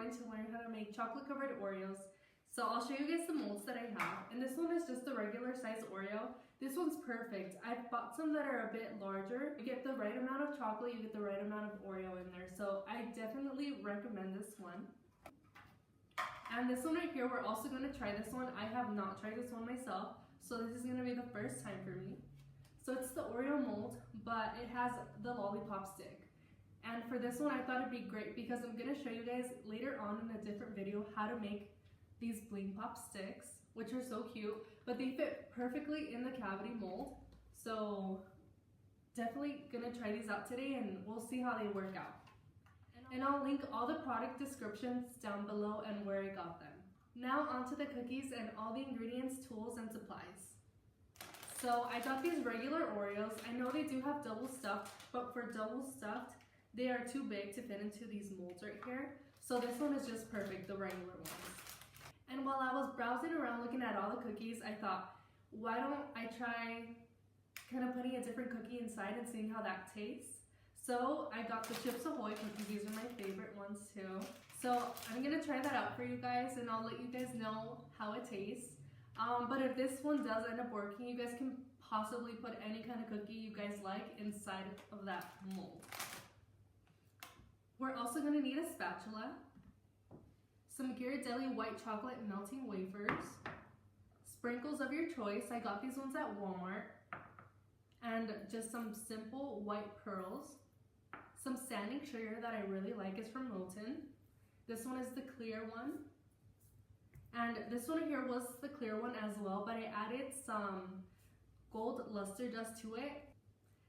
going to learn how to make chocolate covered Oreos. So I'll show you guys the molds that I have. And this one is just the regular size Oreo. This one's perfect. I've bought some that are a bit larger. You get the right amount of chocolate, you get the right amount of Oreo in there. So I definitely recommend this one. And this one right here, we're also going to try this one. I have not tried this one myself, so this is going to be the first time for me. So it's the Oreo mold, but it has the lollipop stick. And for this one, I thought it'd be great because I'm going to show you guys later on in a different video how to make these bling pop sticks, which are so cute, but they fit perfectly in the cavity mold. So definitely gonna try these out today and we'll see how they work out. And I'll link all the product descriptions down below and where I got them. Now onto the cookies and all the ingredients, tools, and supplies. So I got these regular Oreos. I know they do have double stuffed, but for double stuffed, they are too big to fit into these molds right here. So this one is just perfect, the regular ones. And while I was browsing around looking at all the cookies, I thought, why don't I try kind of putting a different cookie inside and seeing how that tastes? So I got the Chips Ahoy cookies. These are my favorite ones too. So I'm gonna try that out for you guys and I'll let you guys know how it tastes. But if this one does end up working, you guys can possibly put any kind of cookie you guys like inside of that mold. We're also gonna need a spatula, some Ghirardelli white chocolate melting wafers, sprinkles of your choice. I got these ones at Walmart, and just some simple white pearls. Some sanding sugar that I really like is from Milton. This one is the clear one. And this one here was the clear one as well, but I added some gold luster dust to it.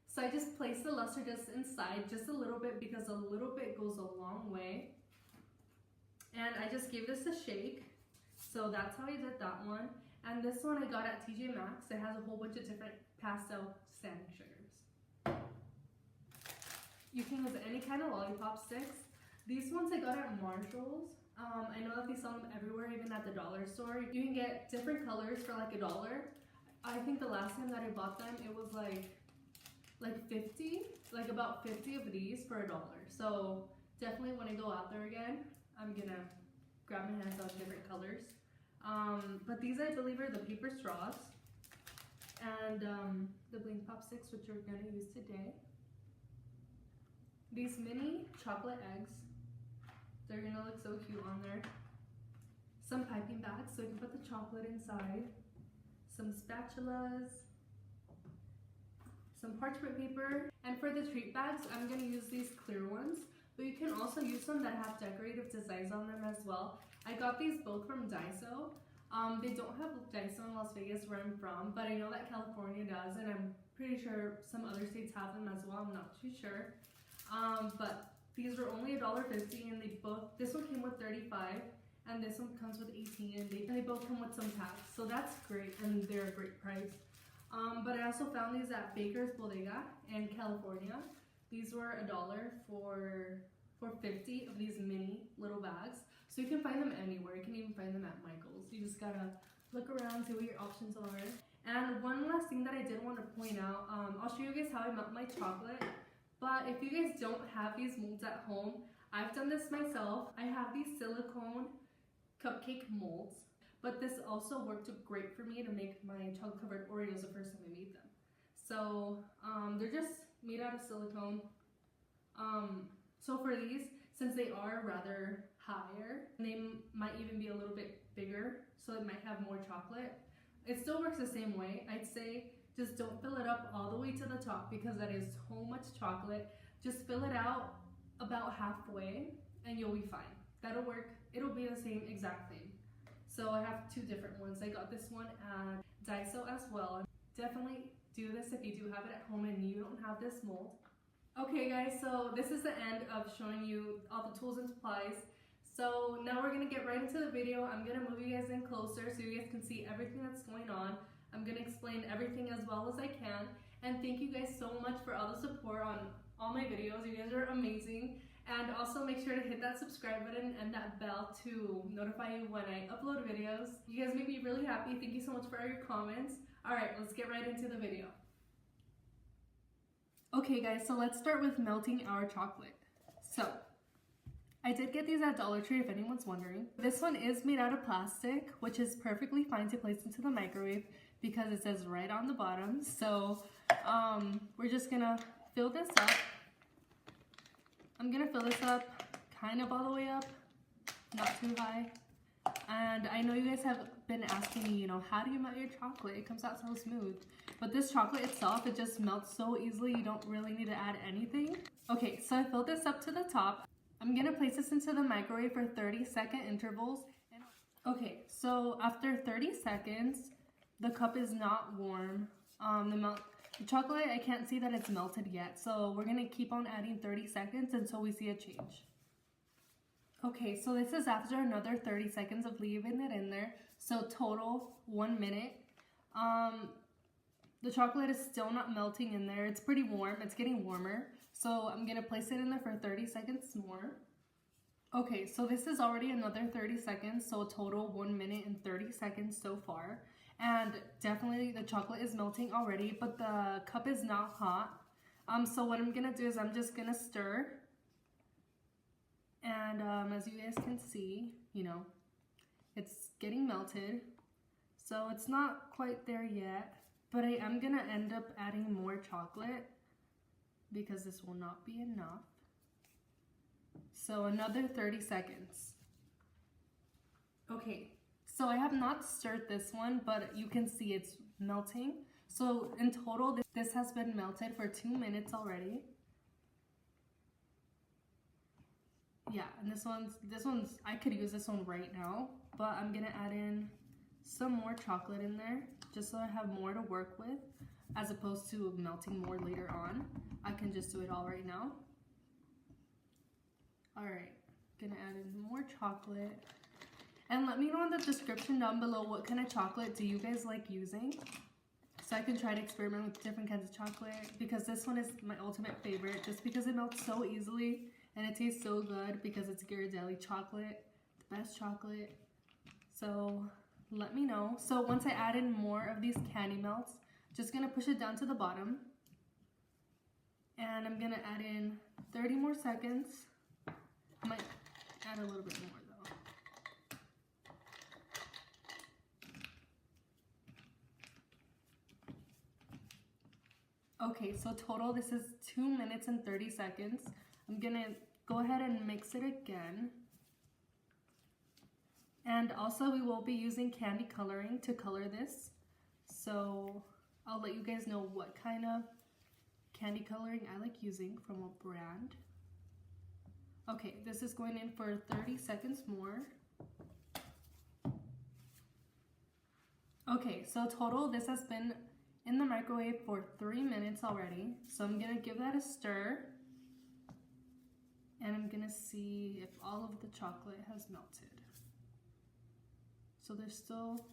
So I just placed the luster dust inside just a little bit because a little bit goes a long way. And I just gave this a shake. So that's how I did that one. And this one I got at TJ Maxx. It has a whole bunch of different pastel sanding sugars. You can use any kind of lollipop sticks. These ones I got at Marshall's. I know that they sell them everywhere, even at the dollar store. You can get different colors for like $1. I think the last time that I bought them, it was like 50, like about 50 of these for $1. So definitely when I go out there again, I'm gonna grab my hands on different colors. But these I believe are the paper straws and the bling pop sticks, which we're gonna use today. These mini chocolate eggs, they're gonna look so cute on there. Some piping bags so you can put the chocolate inside. Some spatulas, some parchment paper. And for the treat bags, I'm gonna use these clear ones, but you can also use some that have decorative designs on them as well. I got these both from Daiso. They don't have Daiso in Las Vegas where I'm from, but I know that California does, and I'm pretty sure some other states have them as well. I'm not too sure. But these were only $1.50, and this one came with 35, and this one comes with 18, and they both come with some packs, so that's great, and they're a great price. But I also found these at Baker's Bodega in California. These were $1 for 50 of these mini little bags. So you can find them anywhere. You can even find them at Michael's. You just gotta look around, see what your options are. And one last thing that I did want to point out, I'll show you guys how I melt my chocolate. But if you guys don't have these molds at home, I've done this myself. I have these silicone cupcake molds, but this also worked great for me to make my chocolate covered Oreos the first time I made them. So they're just made out of silicone. So for these, since they are rather higher, they might even be a little bit bigger, so it might have more chocolate. It still works the same way. I'd say just don't fill it up all the way to the top because that is so much chocolate. Just fill it out about halfway and you'll be fine. That'll work. It'll be the same exact thing. So I have two different ones. I got this one at Daiso as well. Definitely do this if you do have it at home and you don't have this mold. Okay guys, so this is the end of showing you all the tools and supplies. So now we're gonna get right into the video. I'm gonna move you guys in closer so you guys can see everything that's going on. I'm gonna explain everything as well as I can. And thank you guys so much for all the support on all my videos. You guys are amazing. And also make sure to hit that subscribe button and that bell to notify you when I upload videos. You guys make me really happy. Thank you so much for all your comments. All right, let's get right into the video. Okay guys, so let's start with melting our chocolate. So I did get these at Dollar Tree if anyone's wondering. This one is made out of plastic, which is perfectly fine to place into the microwave because it says right on the bottom. So we're just gonna fill this up. I'm gonna fill this up kind of all the way up, not too high. And I know you guys have been asking me, you know, how do you melt your chocolate? It comes out so smooth. But this chocolate itself, it just melts so easily, you don't really need to add anything. Okay, so I filled this up to the top. I'm gonna place this into the microwave for 30-second intervals. Okay, so after 30 seconds, the cup is not warm. The chocolate, I can't see that it's melted yet. So we're gonna keep on adding 30 seconds until we see a change. Okay, so this is after another 30 seconds of leaving it in there. So total 1 minute. The chocolate is still not melting in there. It's pretty warm, it's getting warmer. So I'm gonna place it in there for 30 seconds more. Okay, so this is already another 30 seconds. So total 1 minute and 30 seconds so far. And definitely the chocolate is melting already, but the cup is not hot. So what I'm gonna do is I'm just gonna stir. And as you guys can see, you know, it's getting melted. So it's not quite there yet, but I am gonna end up adding more chocolate because this will not be enough. So another 30 seconds. Okay, so I have not stirred this one, but you can see it's melting. So in total, this has been melted for 2 minutes already. Yeah, and this one's, I could use this one right now, but I'm gonna add in some more chocolate in there just so I have more to work with as opposed to melting more later on. I can just do it all right now. All right, gonna add in more chocolate. And let me know in the description down below what kind of chocolate do you guys like using, so I can try to experiment with different kinds of chocolate, because this one is my ultimate favorite just because it melts so easily and it tastes so good because it's Ghirardelli chocolate, the best chocolate. So let me know. So once I add in more of these candy melts, just gonna push it down to the bottom, and I'm gonna add in 30 more seconds. I might add a little bit more though. Okay, so total this is 2 minutes and 30 seconds. I'm gonna go ahead and mix it again. And also we will be using candy coloring to color this. So I'll let you guys know what kind of candy coloring I like using from what brand. Okay, this is going in for 30 seconds more. Okay, so total this has been in the microwave for 3 minutes already. So I'm gonna give that a stir. And I'm gonna see if all of the chocolate has melted. So there's still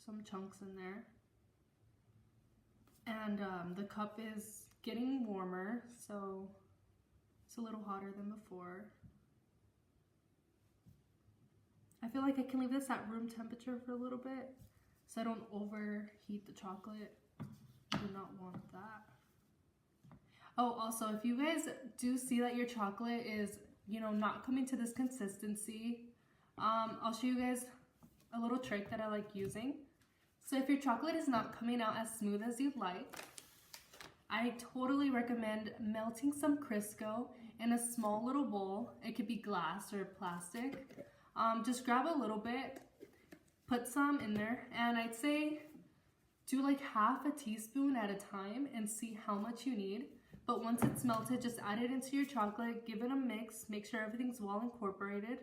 some chunks in there. And the cup is getting warmer, so it's a little hotter than before. I feel like I can leave this at room temperature for a little bit so I don't overheat the chocolate. I do not want that. Oh, also, if you guys do see that your chocolate is, you know, not coming to this consistency, I'll show you guys a little trick that I like using. So if your chocolate is not coming out as smooth as you'd like, I totally recommend melting some Crisco in a small little bowl. It could be glass or plastic. Just grab a little bit, put some in there, and I'd say do like half a teaspoon at a time and see how much you need. But once it's melted, just add it into your chocolate, give it a mix, make sure everything's well incorporated.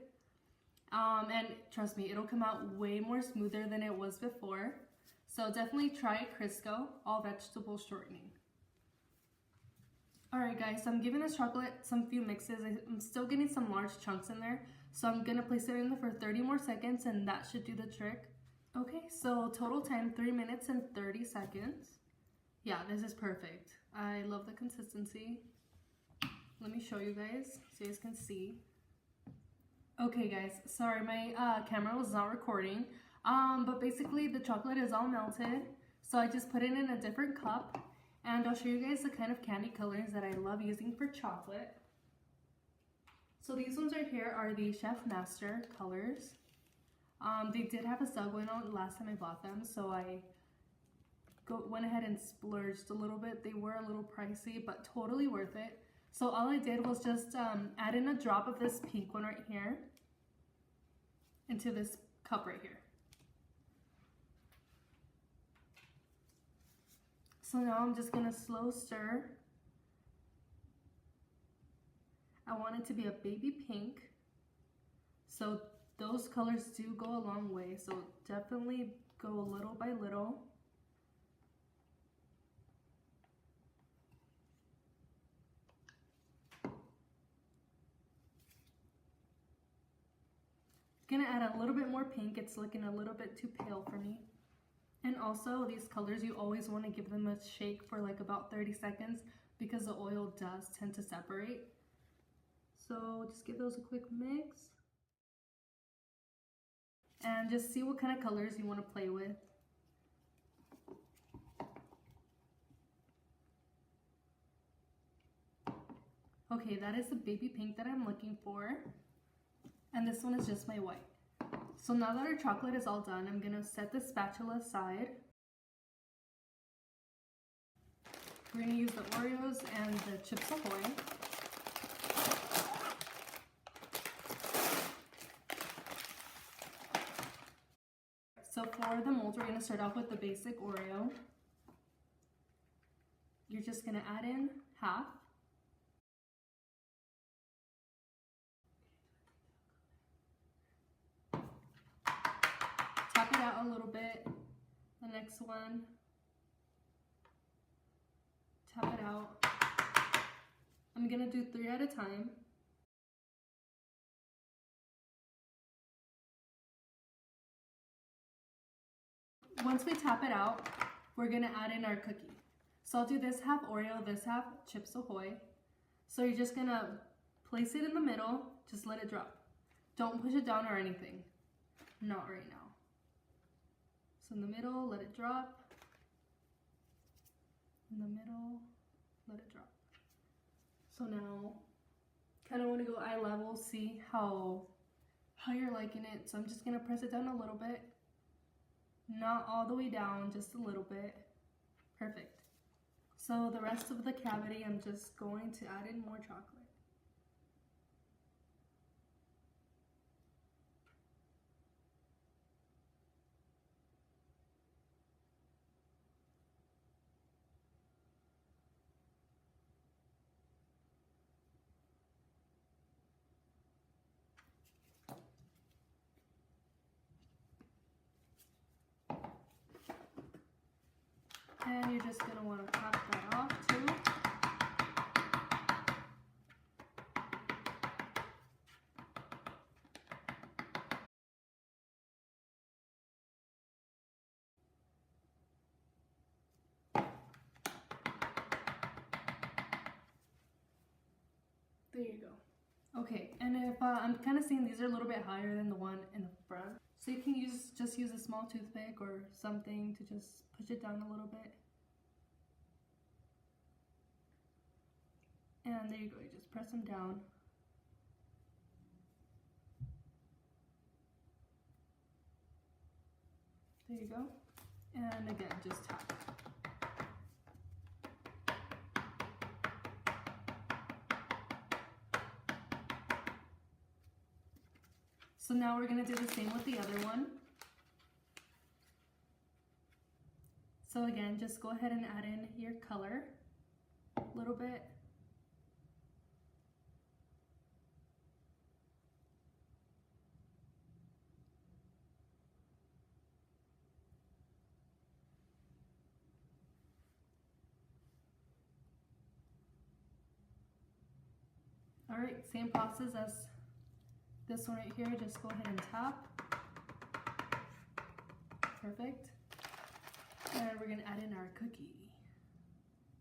And trust me, it'll come out way more smoother than it was before. So definitely try Crisco, all vegetable shortening. Alright guys, so I'm giving this chocolate some few mixes. I'm still getting some large chunks in there. So I'm gonna place it in there for 30 more seconds and that should do the trick. Okay, so total time 3 minutes and 30 seconds. Yeah, this is perfect. I love the consistency. Let me show you guys so you guys can see. Okay guys, sorry my camera was not recording, but basically the chocolate is all melted. So I just put it in a different cup and I'll show you guys the kind of candy colorings that I love using for chocolate. So these ones right here are the Chef Master colors. They did have a sale going on last time I bought them, so I went ahead and splurged a little bit. They were a little pricey, but totally worth it. So all I did was just add in a drop of this pink one right here into this cup right here. So now I'm just gonna slow stir. I want it to be a baby pink. So those colors do go a long way. So definitely go little by little. Gonna add a little bit more pink. It's looking a little bit too pale for me. And also these colors, you always want to give them a shake for like about 30 seconds because the oil does tend to separate. So just give those a quick mix. And just see what kind of colors you want to play with. Okay, that is the baby pink that I'm looking for. And this one is just my white. So now that our chocolate is all done, I'm gonna set the spatula aside. We're gonna use the Oreos and the Chips Ahoy. So for the mold, we're gonna start off with the basic Oreo. You're just gonna add in half. Tap it out a little bit. The next one. Tap it out. I'm gonna do 3 at a time. Once we tap it out, we're gonna add in our cookie. So I'll do this half Oreo, this half Chips Ahoy. So you're just gonna place it in the middle, just let it drop. Don't push it down or anything. Not right now. So in the middle, let it drop. In the middle, let it drop. So now, kind of want to go eye level, see how you're liking it. So I'm just gonna press it down a little bit. Not all the way down, just a little bit. Perfect. So the rest of the cavity, I'm just going to add in more chocolate. And you're just going to want to top that off too. There you go. Okay, and if I'm kind of seeing these are a little bit higher than the one in the front. So you can just use a small toothpick or something to just push it down a little bit. And there you go, you just press them down. There you go. And again, just tap. So now we're going to do the same with the other one. So again, just go ahead and add in your color a little bit. All right, same process as this one right here, just go ahead and tap. Perfect. And we're gonna add in our cookie.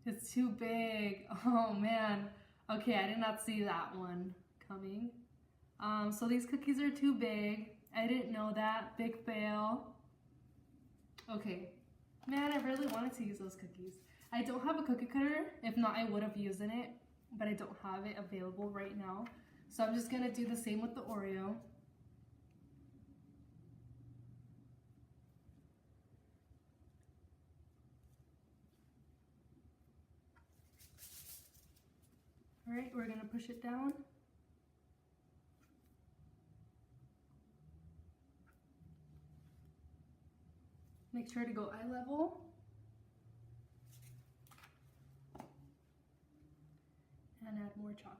It's too big. Oh man. Okay, I did not see that one coming. So these cookies are too big. I didn't know that. Big fail. Okay. Man, I really wanted to use those cookies. I don't have a cookie cutter. If not, I would have used it, but I don't have it available right now. So I'm just gonna do the same with the Oreo. All right, we're gonna push it down. Make sure to go eye level. And add more chocolate.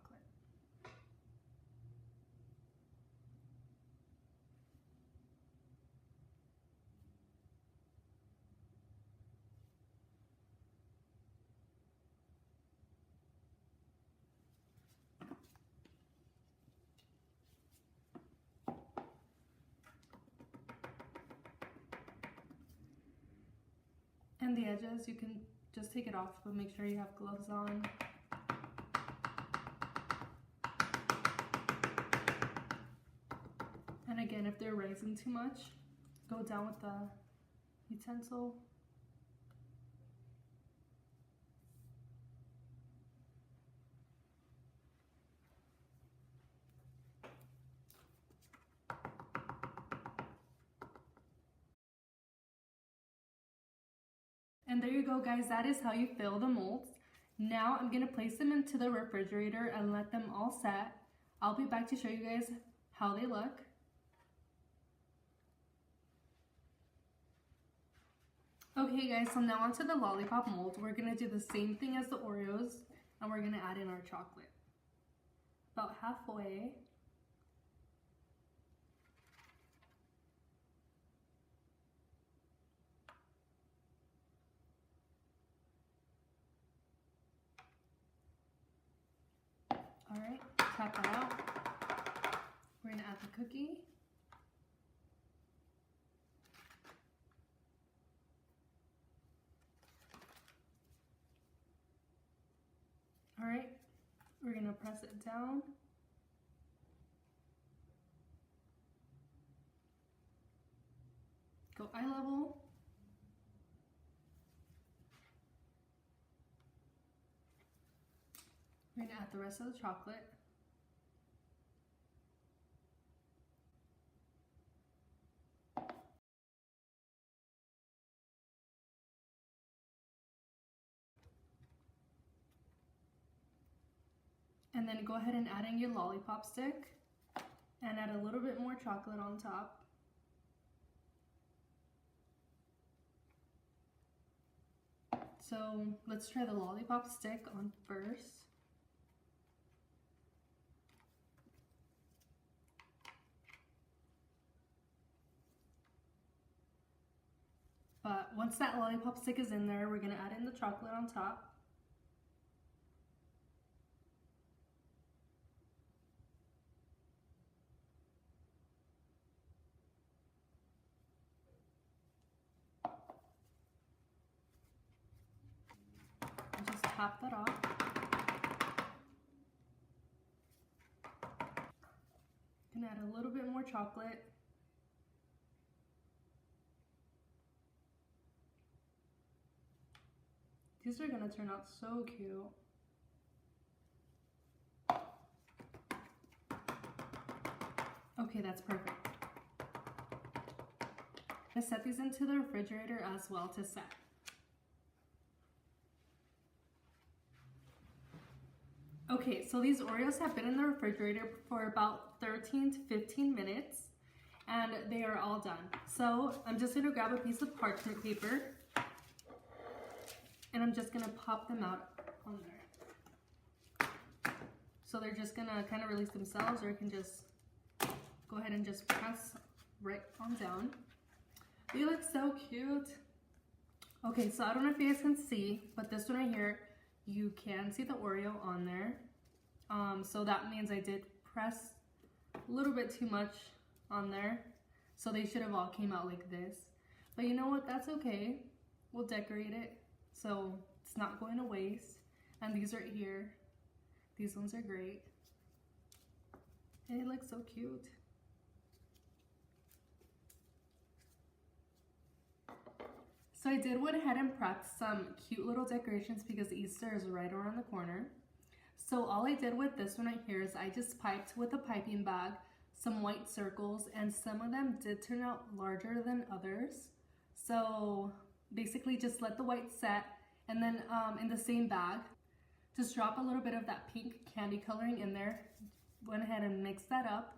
And the edges, you can just take it off, but make sure you have gloves on. And again, if they're rising too much, go down with the utensil. And there you go, guys. That is how you fill the molds. Now I'm gonna place them into the refrigerator and let them all set. I'll be back to show you guys how they look. Okay guys, so now onto the lollipop mold. We're gonna do the same thing as the Oreos, and we're gonna add in our chocolate. About halfway. All right, tap that out. We're gonna add the cookie. All right, we're gonna press it down. Go eye level. We're gonna add the rest of the chocolate. And then go ahead and add in your lollipop stick and add a little bit more chocolate on top. So let's try the lollipop stick on first. But once that lollipop stick is in there, we're gonna add in the chocolate on top. And just top that off. Gonna add a little bit more chocolate. These are gonna turn out so cute. Okay, that's perfect. I set these into the refrigerator as well to set. Okay, so these Oreos have been in the refrigerator for about 13 to 15 minutes and they are all done. So I'm just gonna grab a piece of parchment paper and I'm just gonna pop them out on there. So they're just gonna kind of release themselves, or you can just go ahead and just press right on down. They look so cute. Okay, so I don't know if you guys can see, but this one right here, you can see the Oreo on there. So that means I did press a little bit too much on there. So they should have all came out like this. But you know what, that's okay. We'll decorate it so it's not going to waste. And these right here, these ones are great. And they look so cute. So I did went ahead and prepped some cute little decorations because Easter is right around the corner. So all I did with this one right here is I just piped with a piping bag some white circles, and some of them did turn out larger than others. So basically just let the white set, and then in the same bag, just drop a little bit of that pink candy coloring in there. Went ahead and mixed that up.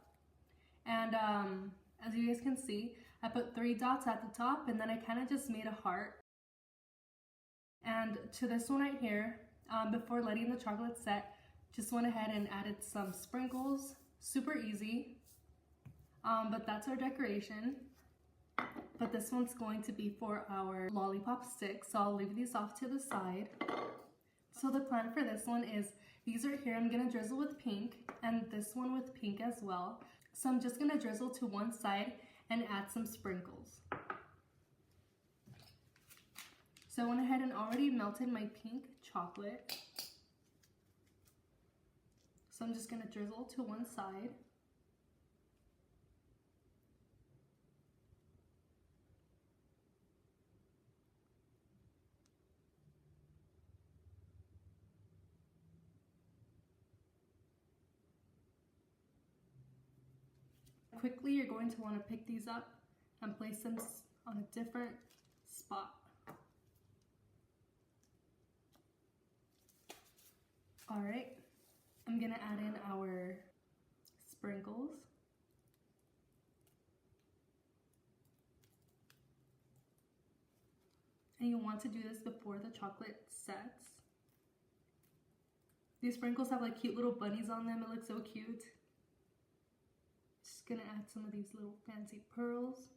And as you guys can see, I put 3 dots at the top, and then I kind of just made a heart. And to this one right here, before letting the chocolate set, just went ahead and added some sprinkles. Super easy, but that's our decoration. But this one's going to be for our lollipop sticks, so I'll leave these off to the side. So the plan for this one is, these right here I'm gonna drizzle with pink, and this one with pink as well. So I'm just gonna drizzle to one side and add some sprinkles. So I went ahead and already melted my pink chocolate. So I'm just gonna drizzle to one side. Quickly, you're going to want to pick these up and place them on a different spot. Alright, I'm going to add in our sprinkles. And you want to do this before the chocolate sets. These sprinkles have like cute little bunnies on them. It looks so cute. Just gonna add some of these little fancy pearls.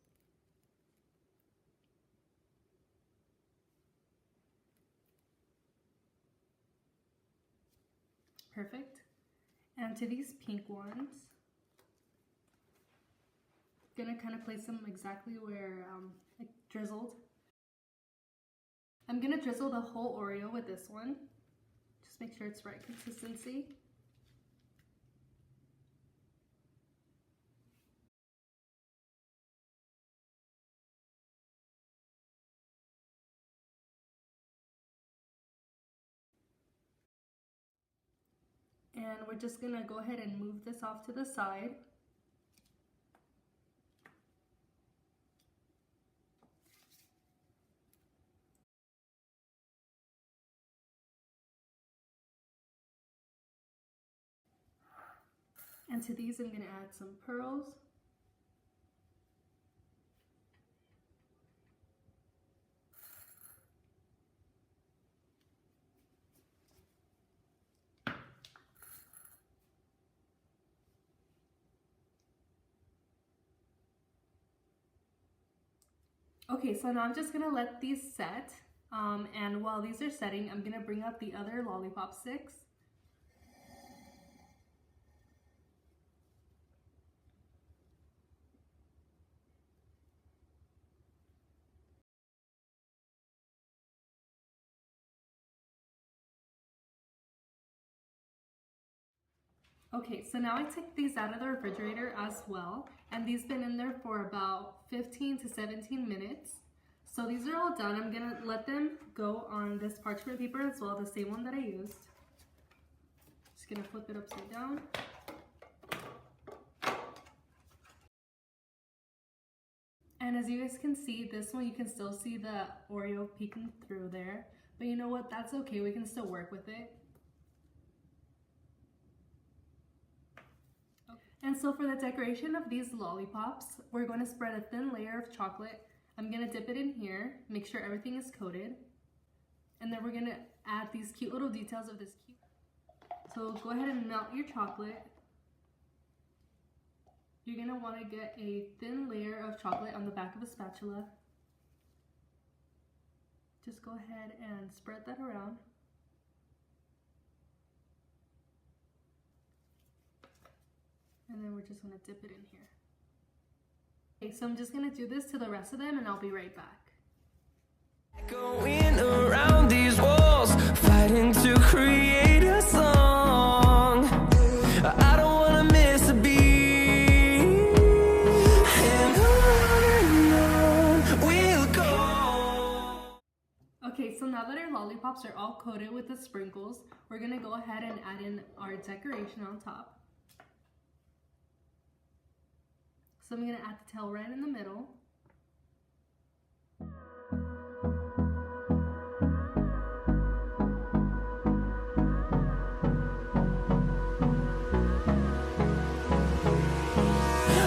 Perfect. And to these pink ones, gonna kind of place them exactly where I drizzled. I'm gonna drizzle the whole Oreo with this one. Just make sure it's right consistency. And we're just gonna go ahead and move this off to the side. And to these, I'm gonna add some pearls. Okay, so now I'm just gonna let these set, and while these are setting, I'm gonna bring out the other lollipop sticks. Okay, so now I took these out of the refrigerator as well, and these been in there for about 15 to 17 minutes. So these are all done. I'm gonna let them go on this parchment paper as well, the same one that I used. Just gonna flip it upside down. And as you guys can see, this one you can still see the Oreo peeking through there, but you know what, that's okay, we can still work with it. And so for the decoration of these lollipops, we're going to spread a thin layer of chocolate. I'm going to dip it in here, make sure everything is coated. And then we're going to add these cute little details of this cute. So go ahead and melt your chocolate. You're going to want to get a thin layer of chocolate on the back of a spatula. Just go ahead and spread that around. And then we're just gonna dip it in here. Okay, so I'm just gonna do this to the rest of them and I'll be right back. Going around these walls, fighting to create a song. I don't wanna miss a beat. And on we'll go. Okay, so so now that our lollipops are all coated with the sprinkles, we're gonna go ahead and add in our decoration on top. So I'm gonna add the tail right in the middle.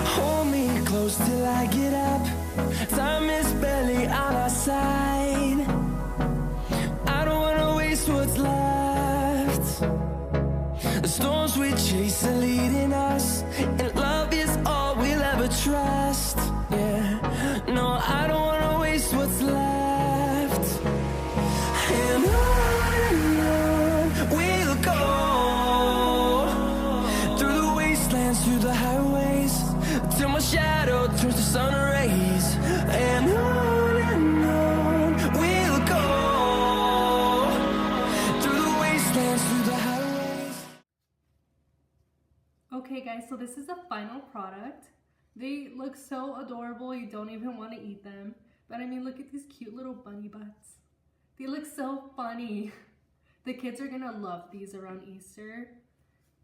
Hold me close till I get up. Time is barely on our side. I don't wanna waste what's left. The storms we chase are leading us, and love is all we'll ever trust. Yeah, no, I don't wanna waste what's left. And on we'll go, through the wastelands, through the highways, till my shadow turns to sun rays. And on we'll go, through the wastelands, through the highways. Okay guys, so this is the final product. They look so adorable, you don't even want to eat them. But I mean, look at these cute little bunny butts. They look so funny. The kids are gonna love these around Easter.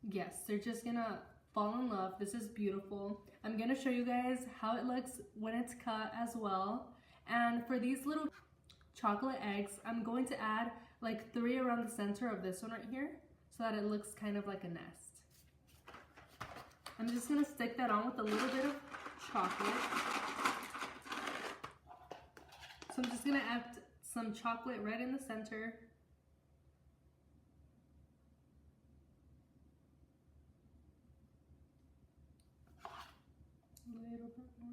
Yes, they're just gonna fall in love. This is beautiful. I'm gonna show you guys how it looks when it's cut as well. And for these little chocolate eggs, I'm going to add like 3 around the center of this one right here, so that it looks kind of like a nest. I'm just gonna stick that on with a little bit of chocolate. So I'm just gonna add some chocolate right in the center. A little bit more.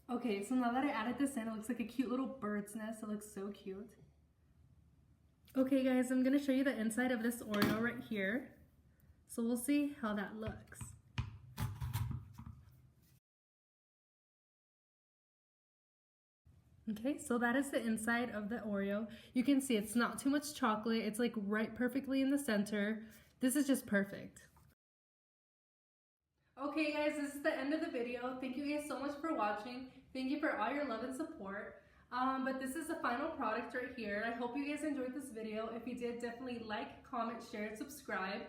Okay, so now that I added this in, it looks like a cute little bird's nest. It looks so cute. Okay guys, I'm gonna show you the inside of this Oreo right here. So we'll see how that looks. Okay, so that is the inside of the Oreo. You can see it's not too much chocolate. It's like right perfectly in the center. This is just perfect. Okay guys, this is the end of the video. Thank you guys so much for watching. Thank you for all your love and support. But this is the final product right here. I hope you guys enjoyed this video. If you did, definitely like, comment, share, and subscribe.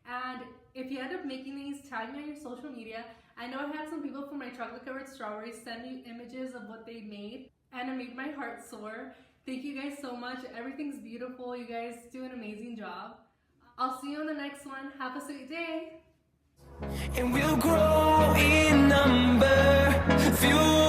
And if you end up making these, tag me on your social media. I know I had some people from my chocolate covered strawberries send me images of what they made, and it made my heart soar. Thank you guys so much. Everything's beautiful. You guys do an amazing job. I'll see you on the next one. Have a sweet day. And we'll grow in number, fuel